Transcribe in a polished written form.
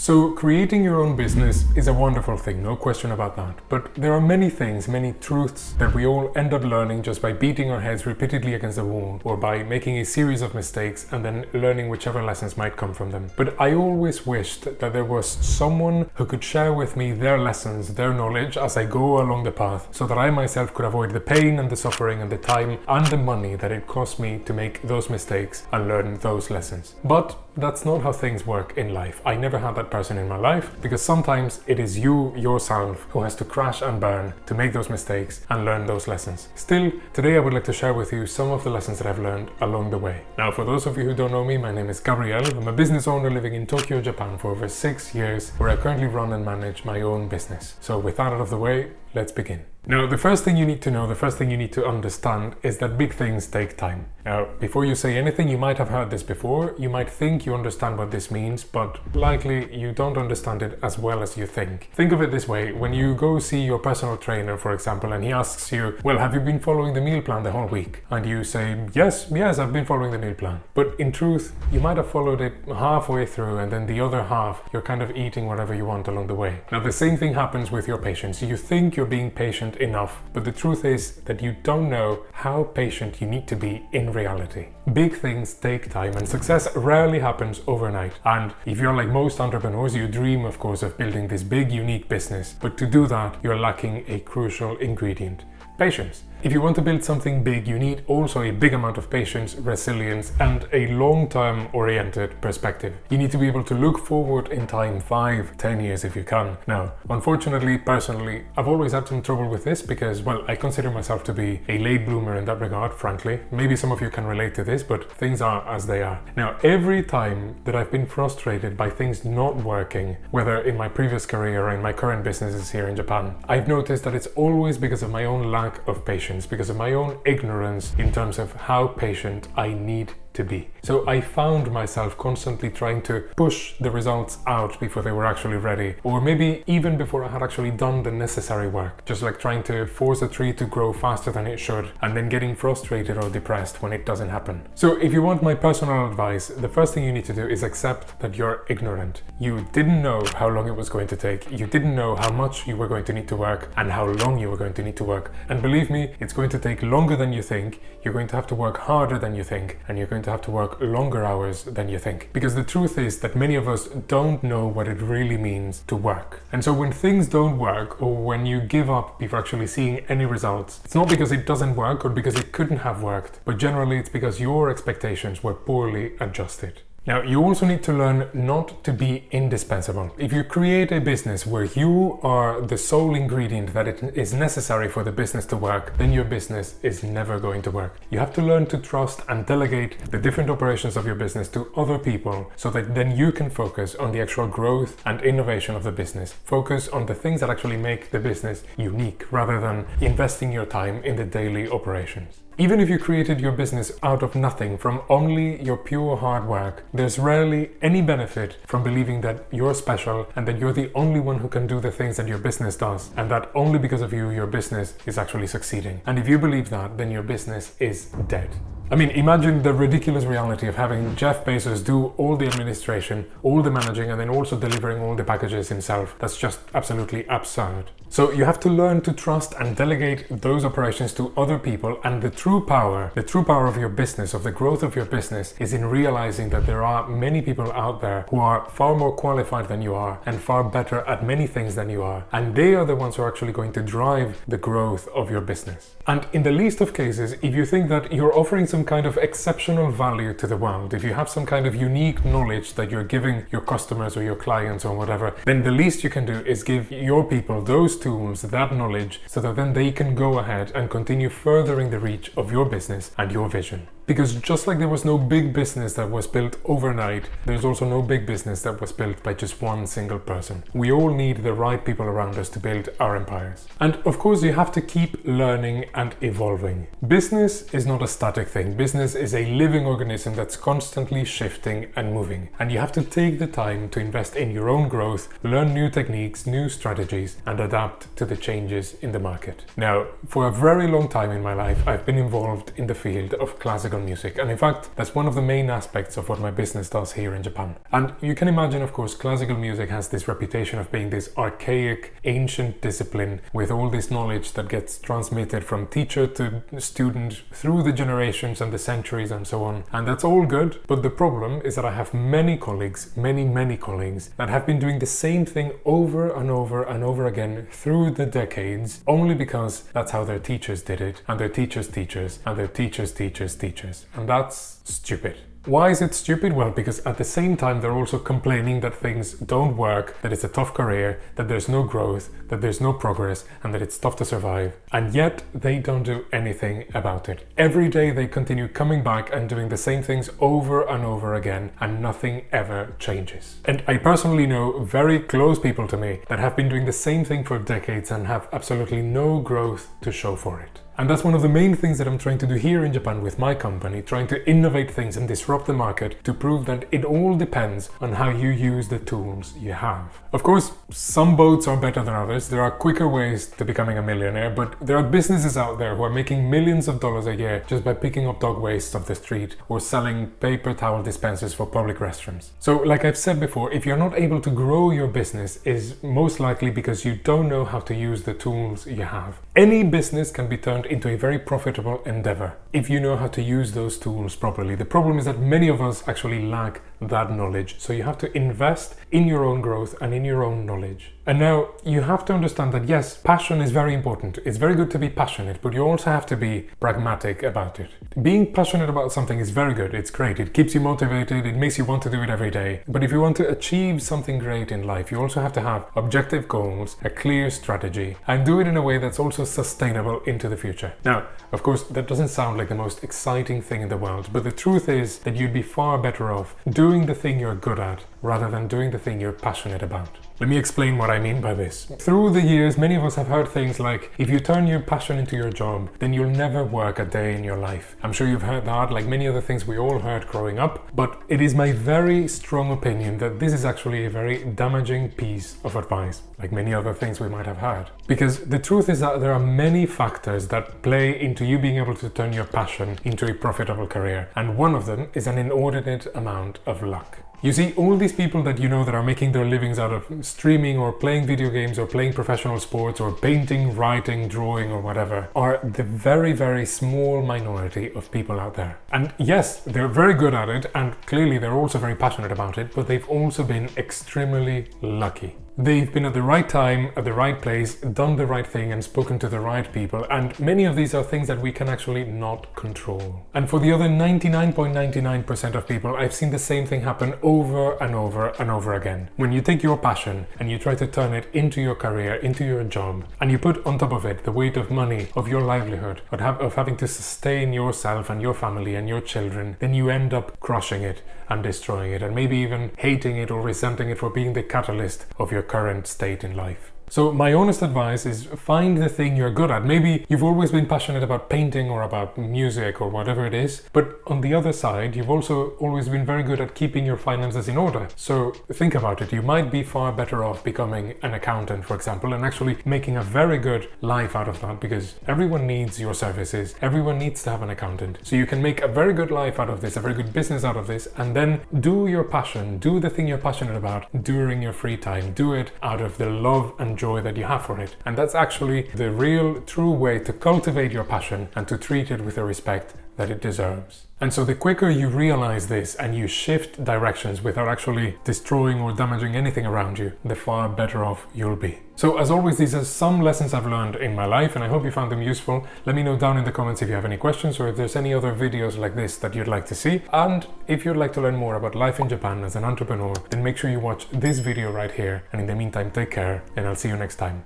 So creating your own business is a wonderful thing, no question about that. But there are many things, many truths that we all end up learning just by beating our heads repeatedly against the wall or by making a series of mistakes and then learning whichever lessons might come from them. But I always wished that there was someone who could share with me their lessons, their knowledge as I go along the path, so that I myself could avoid the pain and the suffering and the time and the money that it cost me to make those mistakes and learn those lessons. But that's not how things work in life. I never had that person in my life, because sometimes it is you yourself who has to crash and burn to make those mistakes and learn those lessons. Still, today I would like to share with you some of the lessons that I've learned along the way. Now, for those of you who don't know me, my name is Gabriel. I'm a business owner living in Tokyo, Japan for over 6 years, where I currently run and manage my own business. So with that out of the way, let's begin. Now, the first thing you need to know, the first thing you need to understand is that big things take time. Now, before you say anything, you might have heard this before. You might think you understand what this means, but likely you don't understand it as well as you think. Think of it this way. When you go see your personal trainer, for example, and he asks you, well, have you been following the meal plan the whole week? And you say, yes, I've been following the meal plan. But in truth, you might have followed it halfway through, and then the other half, you're kind of eating whatever you want along the way. Now, the same thing happens with your patients. You think you're being patient enough, but the truth is that you don't know how patient you need to be in reality. Big things take time, and success rarely happens overnight. And if you're like most entrepreneurs, you dream, of course, of building this big, unique business. But to do that, you're lacking a crucial ingredient: patience. If you want to build something big, you need also a big amount of patience, resilience, and a long-term oriented perspective. You need to be able to look forward in time, 5, 10 years if you can. Now, unfortunately, personally, I've always had some trouble with this because, well, I consider myself to be a late bloomer in that regard, frankly. Maybe some of you can relate to this, but things are as they are. Now, every time that I've been frustrated by things not working, whether in my previous career or in my current businesses here in Japan, I've noticed that it's always because of my own lack of patience, because of my own ignorance in terms of how patient I need to be. So I found myself constantly trying to push the results out before they were actually ready, or maybe even before I had actually done the necessary work, just like trying to force a tree to grow faster than it should and then getting frustrated or depressed when it doesn't happen. So if you want my personal advice, the first thing you need to do is accept that you're ignorant. You didn't know how long it was going to take, you didn't know how much you were going to need to work and how long you were going to need to work, and believe me, it's going to take longer than you think. You're going to have to work harder than you think, and you're going to have to work longer hours than you think. Because the truth is that many of us don't know what it really means to work. And so when things don't work, or when you give up before actually seeing any results, it's not because it doesn't work or because it couldn't have worked, but generally it's because your expectations were poorly adjusted. Now, you also need to learn not to be indispensable. If you create a business where you are the sole ingredient that it is necessary for the business to work, then your business is never going to work. You have to learn to trust and delegate the different operations of your business to other people, so that then you can focus on the actual growth and innovation of the business. Focus on the things that actually make the business unique, rather than investing your time in the daily operations. Even if you created your business out of nothing, from only your pure hard work, there's rarely any benefit from believing that you're special and that you're the only one who can do the things that your business does, and that only because of you, your business is actually succeeding. And if you believe that, then your business is dead. I mean, imagine the ridiculous reality of having Jeff Bezos do all the administration, all the managing, and then also delivering all the packages himself. That's just absolutely absurd. So you have to learn to trust and delegate those operations to other people, and the true power of your business, of the growth of your business, is in realizing that there are many people out there who are far more qualified than you are and far better at many things than you are, and they are the ones who are actually going to drive the growth of your business. And in the least of cases, if you think that you're offering some kind of exceptional value to the world, if you have some kind of unique knowledge that you're giving your customers or your clients or whatever, then the least you can do is give your people those tools, that knowledge, so that then they can go ahead and continue furthering the reach of your business and your vision. Because just like there was no big business that was built overnight, there's also no big business that was built by just one single person. We all need the right people around us to build our empires. And of course, you have to keep learning and evolving. Business is not a static thing. Business is a living organism that's constantly shifting and moving. And you have to take the time to invest in your own growth, learn new techniques, new strategies, and adapt to the changes in the market. Now, for a very long time in my life, I've been involved in the field of classical music. And in fact, that's one of the main aspects of what my business does here in Japan. And you can imagine, of course, classical music has this reputation of being this archaic, ancient discipline with all this knowledge that gets transmitted from teacher to student through the generations and the centuries and so on. And that's all good, but the problem is that I have many colleagues, many colleagues, that have been doing the same thing over and over and over again through the decades, only because that's how their teachers did it, and their teachers' teachers, and their teachers' teachers' teachers. And that's stupid. Why is it stupid? Well, because at the same time they're also complaining that things don't work, that it's a tough career, that there's no growth, that there's no progress, and that it's tough to survive. And yet they don't do anything about it. Every day they continue coming back and doing the same things over and over again, and nothing ever changes. And I personally know very close people to me that have been doing the same thing for decades and have absolutely no growth to show for it. And that's one of the main things that I'm trying to do here in Japan with my company, trying to innovate things and disrupt the market to prove that it all depends on how you use the tools you have. Of course, some boats are better than others. There are quicker ways to becoming a millionaire, but there are businesses out there who are making millions of dollars a year just by picking up dog waste off the street or selling paper towel dispensers for public restrooms. So, like I've said before, if you're not able to grow your business, is most likely because you don't know how to use the tools you have. Any business can be turned into a very profitable endeavor if you know how to use those tools properly. The problem is that many of us actually lack that knowledge, so you have to invest in your own growth and in your own knowledge. And now you have to understand that yes, passion is very important. It's very good to be passionate, but you also have to be pragmatic about it. Being passionate about something is very good. It's great. It keeps you motivated. It makes you want to do it every day. But if you want to achieve something great in life, you also have to have objective goals, a clear strategy, and do it in a way that's also sustainable into the future. Now, of course, that doesn't sound like the most exciting thing in the world, but the truth is that you'd be far better off doing the thing you're good at rather than doing the thing you're passionate about. Let me explain what I mean by this. Through the years, many of us have heard things like, if you turn your passion into your job, then you'll never work a day in your life. I'm sure you've heard that, like many other things we all heard growing up, but it is my very strong opinion that this is actually a very damaging piece of advice, like many other things we might have heard. Because the truth is that there are many factors that play into you being able to turn your passion into a profitable career, and one of them is an inordinate amount of luck. You see, all these people that you know that are making their livings out of streaming or playing video games or playing professional sports or painting, writing, drawing or whatever are the very small minority of people out there. And yes, they're very good at it and clearly they're also very passionate about it, but they've also been extremely lucky. They've been at the right time, at the right place, done the right thing and spoken to the right people, and many of these are things that we can actually not control. And for the other 99.99% of people, I've seen the same thing happen over and over and over again. When you take your passion and you try to turn it into your career, into your job, and you put on top of it the weight of money, of your livelihood, of having to sustain yourself and your family and your children, then you end up crushing it and destroying it, and maybe even hating it or resenting it for being the catalyst of your current state in life. So my honest advice is find the thing you're good at. Maybe you've always been passionate about painting or about music or whatever it is, but on the other side, you've also always been very good at keeping your finances in order. So think about it. You might be far better off becoming an accountant, for example, and actually making a very good life out of that, because everyone needs your services. Everyone needs to have an accountant. So you can make a very good life out of this, a very good business out of this, and then do your passion, do the thing you're passionate about during your free time. Do it out of the love and joy that you have for it. And that's actually the real, true way to cultivate your passion and to treat it with the respect that it deserves. And so the quicker you realize this and you shift directions without actually destroying or damaging anything around you, the far better off you'll be. So as always, these are some lessons I've learned in my life and I hope you found them useful. Let me know down in the comments if you have any questions or if there's any other videos like this that you'd like to see. And if you'd like to learn more about life in Japan as an entrepreneur, then make sure you watch this video right here. And in the meantime, take care and I'll see you next time.